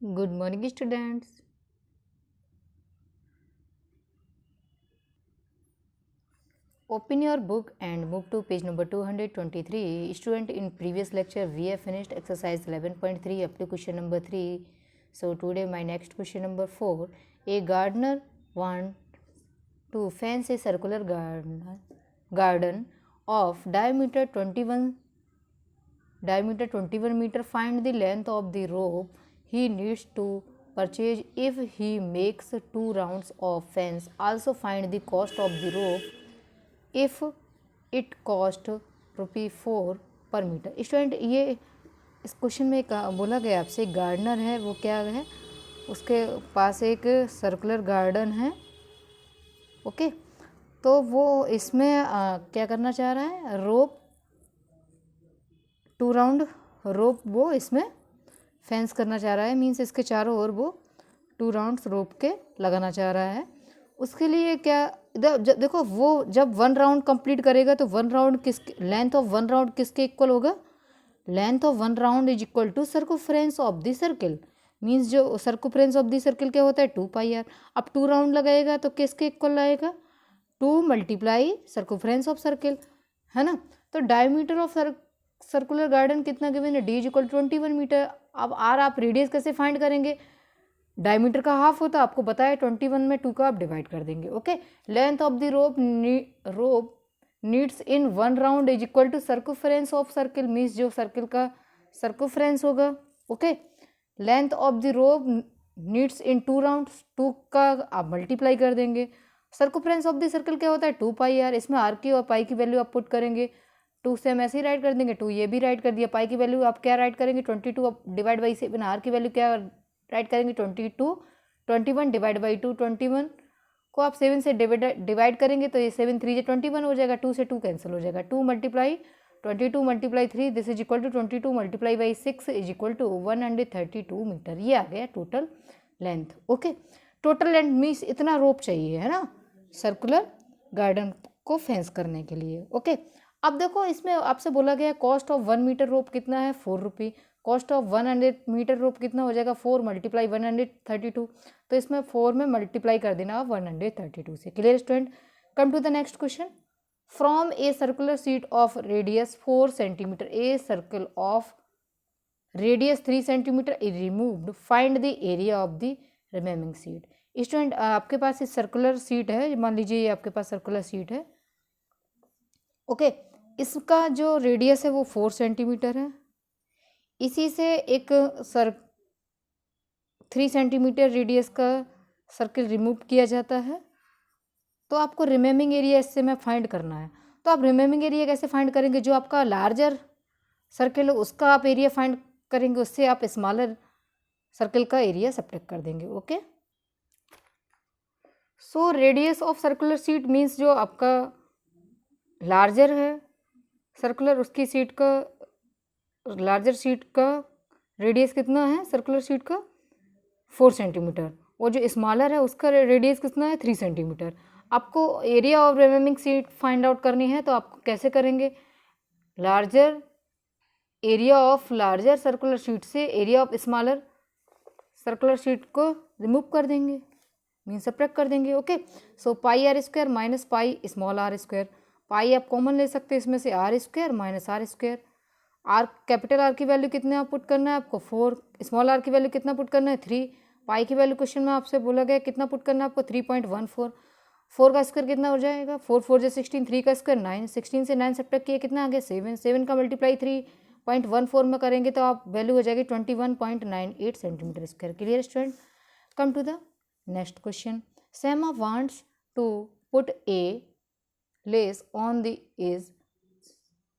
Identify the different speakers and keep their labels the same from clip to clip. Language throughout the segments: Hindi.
Speaker 1: Good morning, students. Open your book and move to page number 223. Student, in previous lecture we have finished exercise 11.3 up to question number 3. So today my next question number 4. A gardener wants to fence a circular garden of diameter 21 meter. Find the length of the rope he needs to purchase if he makes 2 rounds of fence. Also find the cost of the rope if it cost ₹4 per metre. Student, ये इस क्वेश्चन में बोला गया आपसे गार्डनर है, वो क्या है, उसके पास एक सर्कुलर गार्डन है। ओके, तो वो इसमें क्या करना चाह रहा है, रोप 2 राउंड रोप वो इसमें फेंस करना चाह रहा है। मीन्स इसके चारों ओर वो 2 राउंड्स रोप के लगाना चाह रहा है। उसके लिए क्या, देखो वो जब 1 राउंड कंप्लीट करेगा तो 1 राउंड लेंथ ऑफ 1 राउंड किसके इक्वल होगा, length of 1 round is equal to circumference of the circle. Means जो सर्कमफ्रेंस ऑफ द सर्किल क्या होता है, 2πr। अब 2 राउंड लगाएगा तो किसके इक्वल आएगा, 2 मल्टीप्लाई सर्कमफ्रेंस ऑफ सर्किल, है ना। तो डायमीटर ऑफ सर्कुलर गार्डन कितना गिवन है, d इज इक्वल 21 मीटर। अब आर आप रेडियस कैसे फाइंड करेंगे, डायमीटर का हाफ होता है, आपको बताया 21 में 2 का आप डिवाइड कर देंगे। Okay, length of the rope needs in 1 round is equal to circumference of circle. Means जो सर्किल का सर्कमफ्रेंस होगा। Okay, length of the rope needs in 2 rounds, 2 का आप मल्टीप्लाई कर देंगे। सर्कमफ्रेंस ऑफ द सर्किल क्या होता है, 2πr। इसमें आर की और पाई की वैल्यू आप पुट करेंगे, 2 से हम ऐसे ही राइट कर देंगे, 2 ये भी राइट कर दिया। पाई की वैल्यू आप क्या राइट करेंगे, 22 डिवाइड बाई 7। आर की वैल्यू क्या राइट करेंगे, 21 डिवाइड बाई 2। 21 को आप 7 से डिवाइड करेंगे तो ये 7 3 21 हो जाएगा, 2 से 2 कैंसिल हो जाएगा। 2 multiply 22 multiply 3 this is equal to 22 multiply by 6 is equal to 132 metre. ये आ गया total length. Okay, total length means इतना रोप चाहिए, है ना, सर्कुलर गार्डन को फेंस करने के लिए। ओके, अब देखो इसमें आपसे बोला गया कॉस्ट ऑफ 1 मीटर रोप कितना है, ₹4। कॉस्ट ऑफ 100 मीटर रोप कितना हो जाएगा, 4 मल्टीप्लाई 132। तो इसमें 4 में मल्टीप्लाई कर देना 132 से। Clear student, come to the next question. From a circular sheet of radius 4 centimetre, a circle of radius 3 centimetre is removed, find the area of the remaining sheet. Student, आपके पास इस सर्कुलर शीट है, मान लीजिए ये आपके पास सर्कुलर शीट है। ओके, इसका जो रेडियस है वो 4 सेंटीमीटर है। इसी से एक 3 सेंटीमीटर रेडियस का सर्किल रिमूव किया जाता है। तो आपको रिमेनिंग एरिया इससे में फाइंड करना है। तो आप रिमेनिंग एरिया कैसे फाइंड करेंगे, जो आपका लार्जर सर्किल है उसका आप एरिया फाइंड करेंगे, उससे आप स्मॉलर सर्किल का एरिया सब्ट्रैक्ट कर देंगे। Okay, so radius of circular sheet means जो आपका लार्जर है सर्कुलर, उसकी शीट का लार्जर शीट का रेडियस कितना है, सर्कुलर शीट का 4 सेंटीमीटर, और जो स्मॉलर है उसका रेडियस कितना है, 3 सेंटीमीटर। आपको area of remaining sheet find out करनी है, तो आप कैसे करेंगे, larger area of larger circular sheet से area of smaller circular sheet को रिमूव कर देंगे, मीन सब्ट्रैक्ट कर देंगे। Okay, so πr² minus pi small r square. Pi आप कॉमन ले सकते हैं इसमें से, r² minus r²। R capital R की वैल्यू कितने आप पुट करना है आपको, 4। स्मॉल आर की वैल्यू कितना पुट करना है, 3। पाई की वैल्यू क्वेश्चन में आपसे बोला गया कितना पुट करना है आपको, 3.14। 4 का स्क्वायर कितना हो जाएगा, 4 4 जो 16, 3 का स्क्वायर 9, 16 से 9 सब्ट्रैक्ट किया कितना आ गया, 7। 7 का मल्टीप्लाई 3.14 में करेंगे तो आप वैल्यू हो जाएगी 21.98 centimetre square. Clear student, come to the next question. Sema wants to put a lace on the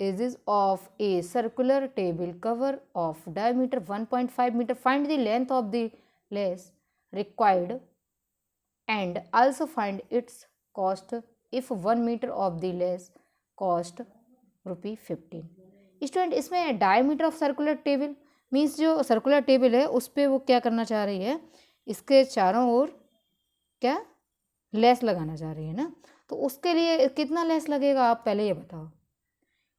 Speaker 1: edges of a circular table cover of diameter 1.5 meter. Find the length of the lace required and also find its cost if 1 meter of the lace cost ₹15। Student, इसमें diameter of circular table means जो सर्कुलर टेबल है उस पर वो क्या करना चाह रही है, इसके चारों ओर क्या लेस लगाना चाह रही है ना। तो उसके लिए कितना लेस लगेगा, आप पहले ये बताओ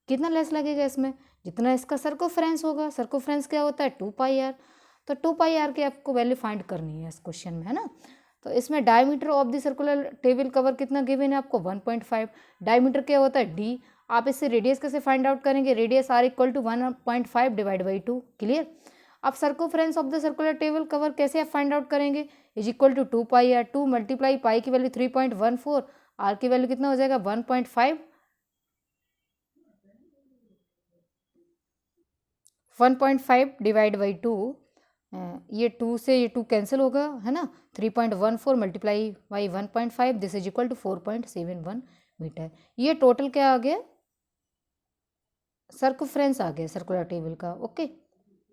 Speaker 1: कितना लेस लगेगा इसमें, जितना इसका सर्कमफ्रेंस होगा। सर्कमफ्रेंस क्या होता है, 2πr। तो 2πr की आपको वैल्यू फाइंड करनी है इस क्वेश्चन में, है ना। तो इसमें diameter of the circular table cover कितना गिवन है आपको 1.5। डायमीटर क्या होता है d। आप इससे रेडियस कैसे फाइंड आउट करेंगे, radius r equal to 1.5 divide by 2। Clear. अब circumference of the circular table cover कैसे आप फाइंड आउट करेंगे, is equal to 2πr। 2 multiply pi की वैल्यू 3.14, r की वैल्यू कितना हो जाएगा 1.5, 1.5 डिवाइड बाई 2। ये 2 से ये 2 कैंसिल होगा, है ना। 3.14 multiply by 1.5, this is equal to 4.71 metre. ये टोटल क्या आ गया, सर्कमफ्रेंस आ गया सर्कुलर टेबल का। ओके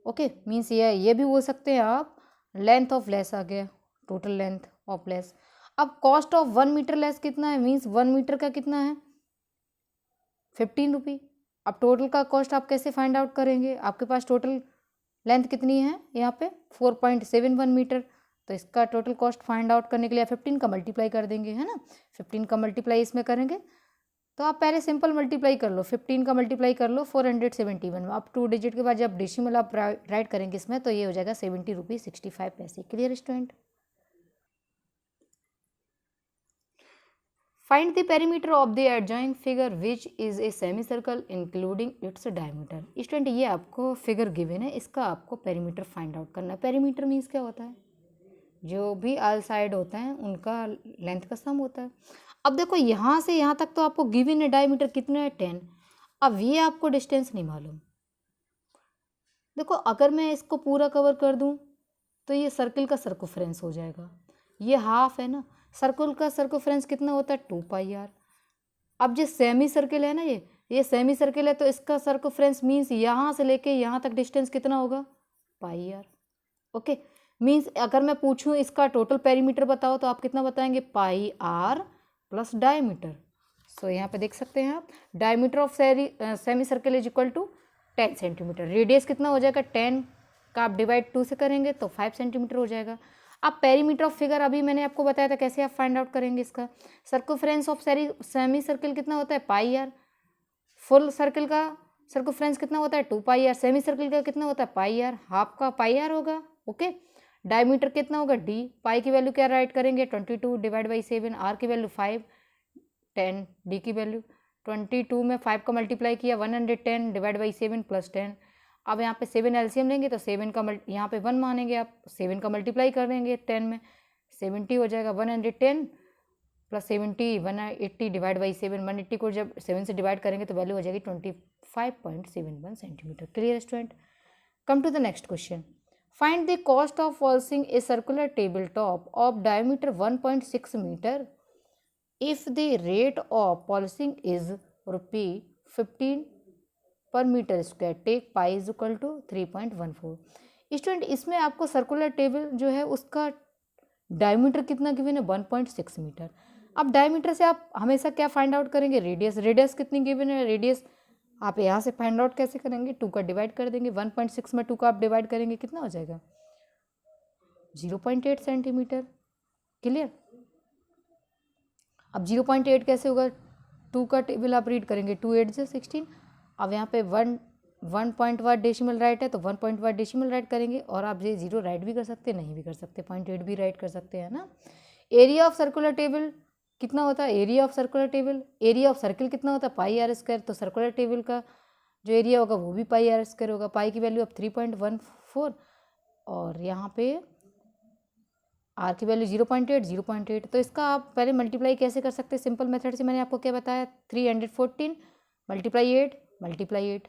Speaker 1: ओके, मीन्स ये भी बोल सकते हैं आप लेंथ ऑफ लेस आ गया, टोटल लेंथ ऑफ लेस। अब कॉस्ट ऑफ 1 मीटर लेस कितना है, मीन्स 1 मीटर का कितना है 15 रुपी। अब टोटल का कॉस्ट आप कैसे फाइंड आउट करेंगे, आपके पास टोटल लेंथ कितनी है यहाँ पे 4.71 मीटर, तो इसका टोटल कॉस्ट फाइंड आउट करने के लिए 15 का मल्टीप्लाई कर देंगे, है ना। 15 का मल्टीप्लाई इसमें करेंगे तो आप पहले सिंपल मल्टीप्लाई कर लो, 15 का मल्टीप्लाई कर लो 471 में। अब 2 डिजिट के बाद जब डेसिमल आप राइट करेंगे इसमें तो ये हो जाएगा 70 रुपी 65 पैसे। Clear student. Find the perimeter of the adjoining figure which is a semi circle including its diameter. Student ये आपको फिगर गिवन है, इसका आपको पेरीमीटर फाइंड आउट करना है। पेरीमीटर मीन्स क्या होता है, जो भी ऑल साइड होता है उनका लेंथ का सम होता है। अब देखो यहाँ से यहाँ तक तो आपको गिवन है डायमीटर कितना है 10। अब ये आपको डिस्टेंस नहीं मालूम। देखो अगर मैं इसको पूरा कवर कर दूँ तो ये सर्किल का सर्कमफ्रेंस हो जाएगा, ये हाफ है ना। सर्कल का सर्कमफ्रेंस कितना होता है 2πr। अब जो सेमी सर्किल है ना, ये सेमी सर्किल है तो इसका सर्कमफ्रेंस मीन्स यहाँ से लेके यहाँ तक डिस्टेंस कितना होगा πr। ओके, मीन्स अगर मैं पूछूं इसका टोटल पेरीमीटर बताओ तो आप कितना बताएंगे πr प्लस डायमीटर। सो यहाँ पे देख सकते हैं आप diameter of semi circle is equal to 10 centimetre. Radius कितना हो जाएगा 10 का आप डिवाइड 2 से करेंगे तो 5 सेंटीमीटर हो जाएगा। अब पेरीमीटर ऑफ फिगर अभी मैंने आपको बताया था कैसे आप फाइंड आउट करेंगे इसका। सर्कमफ्रेंस ऑफ सेमी सर्किल कितना होता है πr। फुल सर्किल का सर्कमफ्रेंस कितना होता है 2πr। सेमी सर्किल का कितना होता है πr, हाफ का πr होगा। ओके, डायमीटर कितना होगा d। पाई की वैल्यू क्या राइट करेंगे 22 डिवाइड बाई 7, r की वैल्यू 5, 10, d की वैल्यू 22 में 5 का मल्टीप्लाई किया 110 डिवाइड बाई 7 प्लस 10। अब यहाँ पे 7 एलसीएम लेंगे तो 7 का यहाँ पे 1 मानेंगे आप, 7 का मल्टीप्लाई कर देंगे 10 में 70 हो जाएगा। 110 प्लस 70 180 डिवाइड बाई 7, 180 को जब 7 से डिवाइड करेंगे तो वैल्यू हो जाएगी 25.71 centimetre. Clear student. Come to the next question. Find the cost of polishing a circular table top of diameter 1.6 metre if the rate of polishing is ₹15 per metre square, take pi is equal to 3.14। Student इसमें आपको सर्कुलर टेबल जो है उसका डायमीटर कितना गिवन है 1.6 मीटर। अब डायमीटर से आप हमेशा क्या फाइंड आउट करेंगे रेडियस। रेडियस कितनी गिवन है, रेडियस आप यहाँ से फाइंड आउट कैसे करेंगे 2 का डिवाइड कर देंगे। 1.6 में 2 का आप डिवाइड करेंगे कितना हो जाएगा 0.8 सेंटीमीटर। क्लियर। अब 0.8 कैसे होगा, 2 का टेबल आप रीड करेंगे 2 8 से 16। अब यहाँ पे 1 डेसिमल राइट है तो 1 डेसिमल राइट करेंगे, और आप ये 0 राइट भी कर सकते हैं नहीं भी कर सकते, 0.8 भी राइट कर सकते हैं ना। एरिया ऑफ सर्कुलर टेबल कितना होता है, area of circular table, area of circle कितना होता है πr²। तो सर्कुलर टेबल का जो एरिया होगा वो भी πr² होगा। पाई की वैल्यू अब 3.14 और यहाँ पे r की वैल्यू 0.8 तो इसका आप पहले मल्टीप्लाई कैसे कर सकते हैं, सिंपल मेथड से मैंने आपको क्या बताया 314 मल्टीप्लाई 8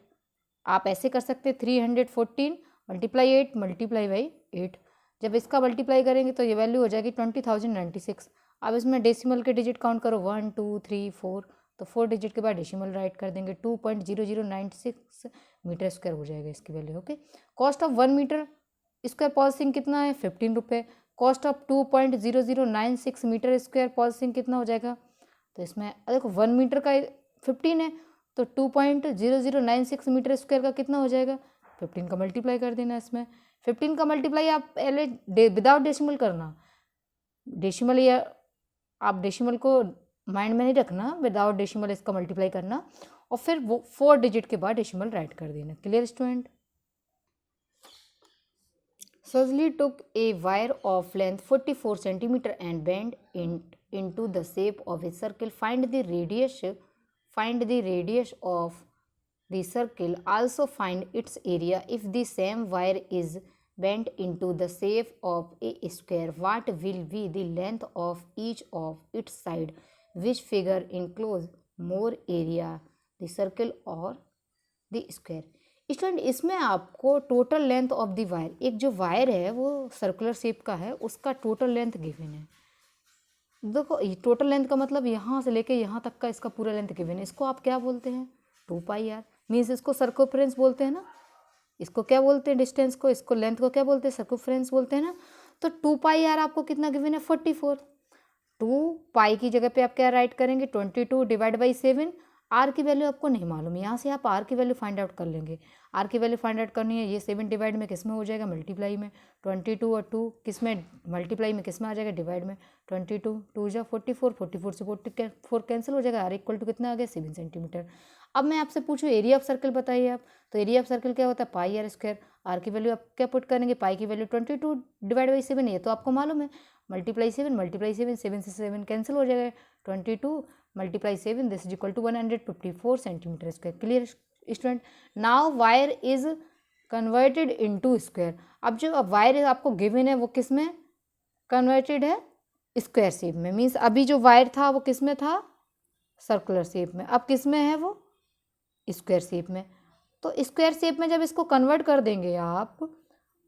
Speaker 1: आप ऐसे कर सकते हैं 314 मल्टीप्लाई 8 मल्टीप्लाई बाई 8। जब इसका मल्टीप्लाई करेंगे तो ये वैल्यू हो जाएगी 20,096। अब इसमें डेसिमल के डिजिट काउंट करो 1 2 3 4, तो 4 डिजिट के बाद डेसिमल राइट कर देंगे 2.0096 मीटर स्क्वायर हो जाएगा इसकी value. Okay, cost of 1 metre square polishing कितना है 15 रुपये। Cost of 2.0096 metre square polishing कितना हो जाएगा, तो इसमें देखो 1 मीटर का 15 है तो 2.0096 मीटर स्क्वायर का कितना हो जाएगा 15 का मल्टीप्लाई कर देना। इसमें 15 का मल्टीप्लाई आप पहले विदाउट डेसिमल करना, डेसिमल या आप डेसिमल को माइंड में नहीं रखना, विदाउट डेसिमल इसका मल्टीप्लाई करना और फिर वो 4 डिजिट के बाद डेसिमल राइट कर देना। Clear student. Suzzley took a wire of length 44 centimeter and bent it into the shape of a circle. Find the radius of the circle. Also find its area. If the same wire is bent into the shape of a square, what will be the length of each of its side? Which figure enclose more area, the circle or the square? Student इसमें आपको total length of the wire, एक जो वायर है वो सर्कुलर शेप का है, उसका टोटल लेंथ गिवन है। देखो टोटल लेंथ का मतलब यहाँ से लेके यहाँ तक का इसका पूरा लेंथ गिवन है। इसको आप क्या बोलते हैं? 2πr। मीन्स इसको सर्कमफ्रेंस बोलते हैं ना। इसको क्या बोलते हैं? डिस्टेंस को। इसको लेंथ को क्या बोलते हैं? सर्कमफ्रेंस बोलते हैं ना। तो 2πr आपको कितना गिवन है? 44। 2π की जगह पे आप क्या राइट करेंगे? 22 डिवाइड बाई 7। आर की वैल्यू आपको नहीं मालूम, यहाँ से आप आर की वैल्यू फाइंड आउट कर लेंगे। आर की वैल्यू फाइंड आउट करनी है, ये 7 डिवाइड में किस में हो जाएगा? मल्टीप्लाई में। 22 और 2 किस में? मल्टीप्लाई में। किस में आ जाएगा? डिवाइड में। 22 2 जा 44, 44 से 44 कैंसिल हो जाएगा। आर इक्वल टू कितना आ गया? 7 सेंटीमीटर। अब मैं आपसे पूछूँ एरिया ऑफ सर्कल बताइए आप, तो एरिया ऑफ सर्कल क्या होता है? पाई आर स्क्वायर। आर की वैल्यू आप क्या पुट करेंगे? पाई की वैल्यू 22 डिवाइड बाई 7, ये तो आपको मालूम है। मल्टीप्लाई 7 7 से 7 कैंसिल हो जाएगा। 22 multiply 7, this is equal to 154 centimetre square. Clear student? Now wire is converted into square. अब जो वायर आपको गिवन है वो किस में कन्वर्टेड है? स्क्वायर शेप में। मीन्स अभी जो वायर था वो किस में था? सर्कुलर शेप में। अब किस में है वो? स्क्वायर शेप में। तो स्क्वायर शेप में जब इसको कन्वर्ट कर देंगे आप,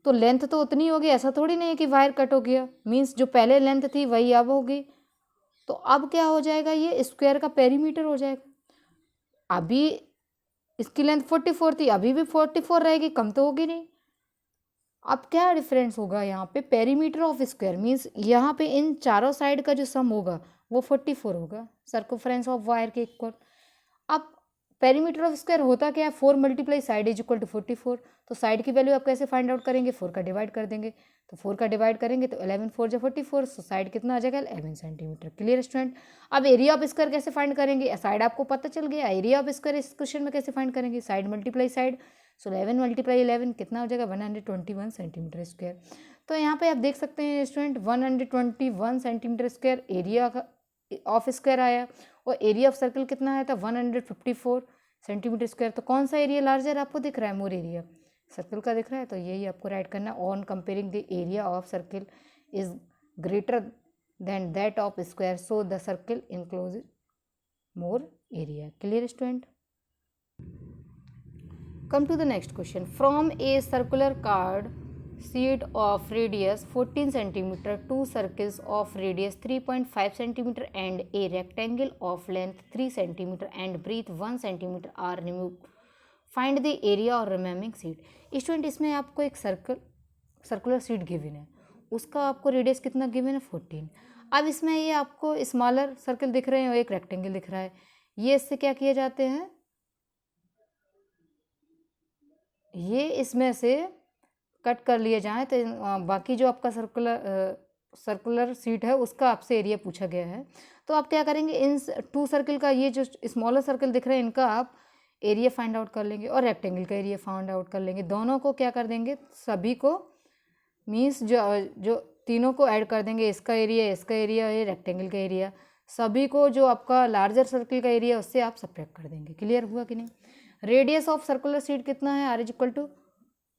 Speaker 1: तो लेंथ तो उतनी होगी, ऐसा थोड़ी नहीं है कि वायर कट हो गया। मीन्स जो पहले लेंथ थी वही अब होगी। तो अब क्या हो जाएगा? ये स्क्वायर का पेरीमीटर हो जाएगा। अभी इसकी लेंथ 44 थी, अभी भी 44 रहेगी, कम तो होगी नहीं। अब क्या डिफरेंस होगा यहाँ पे? Perimeter of square. मीन्स यहाँ पे इन चारों साइड का जो सम होगा वो 44 होगा, सर्कमफ्रेंस ऑफ वायर के इक्वल। अब पेरीमीटर ऑफ स्क्वायर होता क्या है? 4 multiply side is equal to 44। तो साइड की वैल्यू आप कैसे फाइंड आउट करेंगे? 4 का डिवाइड कर देंगे। तो 4 का डिवाइड करेंगे तो 11 4 जा 44, सो साइड कितना आ जाएगा? 11 सेंटीमीटर। Clear student? अब एरिया ऑफ स्क्वायर कैसे फाइंड करेंगे? साइड आपको पता चल गया। एरिया ऑफ स्क्वायर इस क्वेश्चन में कैसे फाइंड करेंगे? Side multiply side. So 11 multiply 11 कितना हो जाएगा? 121 सेंटीमीटर स्क्वायर। तो यहाँ पे आप देख सकते हैं student 121 centimetre square area of square आया, और एरिया ऑफ सर्कल कितना आया था? 154 सेंटीमीटर स्क्वायर। तो कौन सा एरिया लार्जर आपको दिख रहा है? मोर एरिया सर्कल का दिख रहा है। तो यही आपको राइट करना है। On comparing the area of circle is greater than that of square, so the circle enclose more area. Clear student? Come to the next question. From a circular card sheet of radius 14 cm, two circles of radius 3.5 cm and a rectangle of length 3 cm and breadth 1 cm are removed. Find the area or remaining sheet. Student इसमें आपको एक सर्कुलर शीट गिवन है, उसका आपको रेडियस कितना गिवन है? 14। अब इसमें ये आपको स्मॉलर सर्कल दिख रहे हैं और एक रेक्टेंगल दिख रहा है। ये इससे क्या किए जाते हैं? ये इसमें से कट कर लिए जाएं तो बाकी जो आपका सर्कुलर शीट है उसका आपसे एरिया पूछा गया है। तो आप क्या करेंगे? इन टू सर्कल का ये जो स्मॉलर सर्कल दिख रहे हैं इनका आप एरिया फाइंड आउट कर लेंगे और रेक्टेंगल का एरिया फाइंड आउट कर लेंगे। दोनों को क्या कर देंगे? सभी को मीन्स जो तीनों को ऐड कर देंगे। इसका एरिया ये रेक्टेंगल का एरिया, सभी को जो आपका लार्जर सर्कल का एरिया उससे आप सब्ट्रैक्ट कर देंगे। क्लियर हुआ कि नहीं? रेडियस ऑफ सर्कुलर शीट कितना है? R is equal to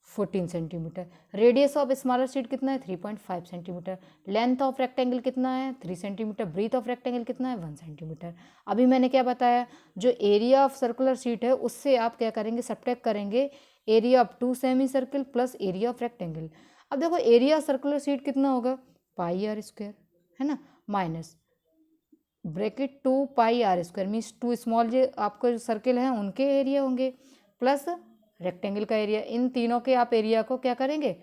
Speaker 1: 14 centimetre. Radius of smaller sheet कितना है? 3.5 सेंटीमीटर। लेंथ ऑफ रेक्टेंगल कितना है? 3 सेंटीमीटर। ब्रीथ ऑफ रेक्टेंगल कितना है? 1 सेंटीमीटर। अभी मैंने क्या बताया? जो एरिया ऑफ सर्कुलर शीट है उससे आप क्या करेंगे? सब्ट्रैक्ट करेंगे area of 2 semi circle plus area of rectangle. अब देखो एरिया ऑफ सर्कुलर शीट कितना होगा? पाई आर स्क्वायर, है ना, minus bracket 2 pi R square. Means 2 small जो आपका जो सर्कल है उनके एरिया होंगे प्लस रेक्टेंगल का एरिया। इन तीनों के आप एरिया को क्या करेंगे?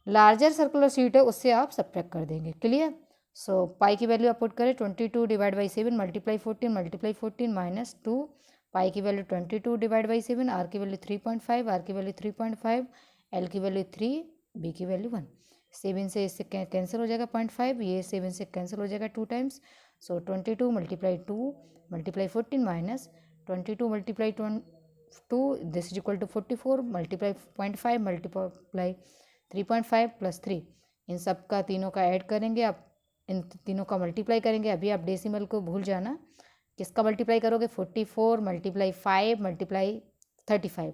Speaker 1: लार्जर सर्कुलर शीट है उससे आप सब्ट्रैक्ट कर देंगे। क्लियर? सो पाई की वैल्यू आप पुट करें 22 डिवाइड बाई 7 मल्टीप्लाई 14 माइनस 2। पाई की वैल्यू 22 डिवाइड बाई 7, आर की वैल्यू 3.5, आर की वैल्यू 3.5, एल की वैल्यू 3, बी की वैल्यू 1। 7 से इससे कैंसिल हो जाएगा 0.5, ये 7 से कैंसिल हो जाएगा 2 times. So 22 multiply 2 multiply 14 minus 22 multiply 2, this is equal to 44 multiply 0.5 multiply 3.5 + 3, इन सब का तीनों का ऐड करेंगे आप, इन तीनों का मल्टीप्लाई करेंगे। अभी आप डेसिमल को भूल जाना, किसका मल्टीप्लाई करोगे, 44 × 5 × 35,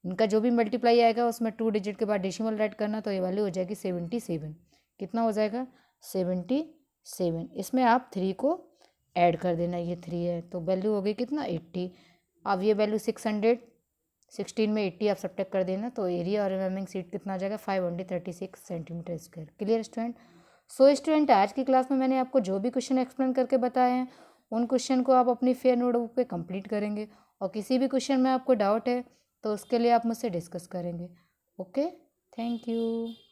Speaker 1: इनका जो भी मल्टीप्लाई आएगा उसमें 2 डिजिट के बाद डेसिमल ऐड करना, तो ये वैल्यू हो जाएगी 77। कितना हो जाएगा, 77। इसमें आप 3 को ऐड कर देना, ये 3 है तो वैल्यू हो गई कितना, 80। अब ये वैल्यू 616 में 80 आप सब्ट्रैक्ट कर देना, तो एरिया और रिमेम्बरिंग सीट कितना आ जाएगा, 536 centimetre square. Clear student. So student, आज की क्लास में मैंने आपको जो भी क्वेश्चन एक्सप्लेन करके बताए हैं उन क्वेश्चन को आप अपनी फेयर नोटबुक पे कंप्लीट करेंगे, और किसी भी क्वेश्चन में आपको डाउट है तो उसके लिए आप मुझसे डिस्कस करेंगे। Okay, thank you.